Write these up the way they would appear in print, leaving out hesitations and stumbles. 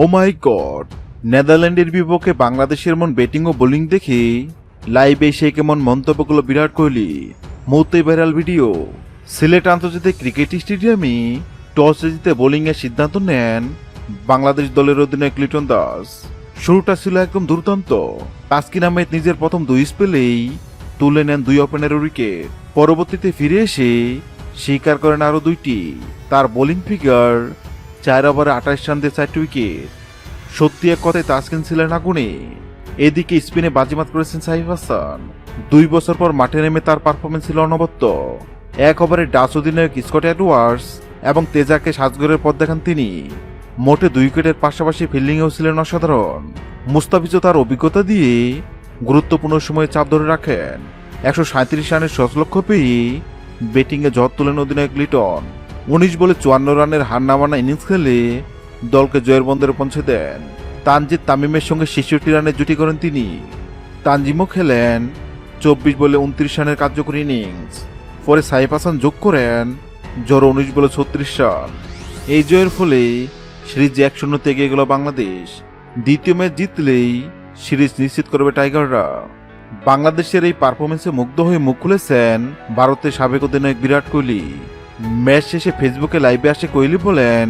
ও মাই god, নেদারল্যান্ডের বিপক্ষে বাংলাদেশের মন ব্যাটিং ও বোলিং দেখে লাইভে এসে কেমন মন্তব্যগুলো বিরাট কোহলি। মুহূর্তে ভাইরাল ভিডিও। সিলেট আন্তর্জাতিক ক্রিকেট স্টেডিয়ামে টস জিতে বোলিং এর সিদ্ধান্ত নেন বাংলাদেশ দলের অধিনায়ক লিটন দাস। শুরুটা ছিল একদম দুর্দান্ত। তাসকিন আহমেদ নিজের প্রথম 2 স্পেলেই তুলে নেন 2 ওপেনারের উইকেট। পরবর্তীতে ফিরে এসে স্বীকার করেন আরো 2টি। তার বোলিং ফিগার 4 ওভারে 28 রান দিয়ে 4টি উইকেট। সত্যি এক কথায় তাসকিন ছিলেন আগুনে। এদিকে স্পিনে বাজিমাত করেছেন সাইফ হাসান। 2 বছর পর মাঠে নেমে তার পারফরমেন্স ছিল অনবদ্য। 1 ওভারে ডাচ অধিনায়ক স্কট এডওয়ার্ডস এবং তেজাকে সাজগরের পথ দেখান তিনি। মোটে 2 উইকেটের পাশাপাশি ফিল্ডিংয়েও ছিলেন অসাধারণ। মুস্তাফিজও তার অভিজ্ঞতা দিয়ে গুরুত্বপূর্ণ সময়ে চাপ ধরে রাখেন। 137 রানের 6 লক্ষ্য পেয়ে ব্যাটিংয়ে ঝড় তোলেন অধিনায়ক লিটন। 19 বলে 54 রানের হার নামানো ইনিংস খেলে দলকে জয়ের বন্দরে পৌঁছে দেন। তানজিদ তামিমের সঙ্গে 66 রানের জুটি করেন তিনি। তানজিমও খেলেন 24 বলে 29 রানের কার্যকরী ইনিংস। পরে সাইফ হাসান যোগ করেন জোর 19 বলে 36 রান। এই জয়ের ফলে সিরিজ 1-0 এগিয়ে গেল বাংলাদেশ। দ্বিতীয় ম্যাচ জিতলেই সিরিজ নিশ্চিত করবে টাইগাররা। বাংলাদেশের এই পারফরমেন্সে মুগ্ধ হয়ে মুখ খুলেছেন ভারতের সাবেক অধিনায়ক বিরাট কোহলি। ম্যাচ শেষে ফেসবুকে লাইভে আসে কোহলি বলেন,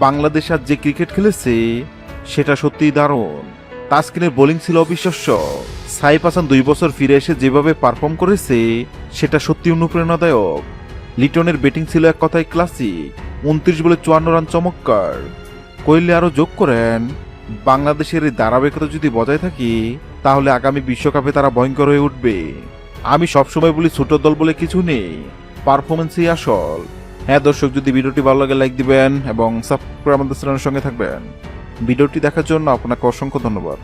বাংলাদেশ আজ যে ক্রিকেট খেলেছে সেটা সত্যিই দারুণ। তাসকিনের বোলিং ছিল অবিশ্বাস্য। সাইফ হাসান 2 বছর ফিরে এসে যেভাবে পারফর্ম করেছে সেটা সত্যি অনুপ্রেরণাদায়ক। লিটনের ব্যাটিং ছিল এক কথায় ক্লাসিক। 29 বলে 54 রান চমৎকার। কোহলি আরও যোগ করেন, বাংলাদেশের এই ধারাবাহিকতা যদি বজায় থাকে তাহলে আগামী বিশ্বকাপে তারা ভয়ঙ্কর হয়ে উঠবে। আমি সবসময় বলি ছোট দল বলে কিছু নেই, পারফরমেন্সই আসল। হ্যাঁ দর্শক, যদি ভিডিওটি ভালো লাগে লাইক দিবেন এবং সাবস্ক্রাইব আমাদের চ্যানেলের সঙ্গে থাকবেন। ভিডিওটি দেখার জন্য আপনাকে অসংখ্য ধন্যবাদ।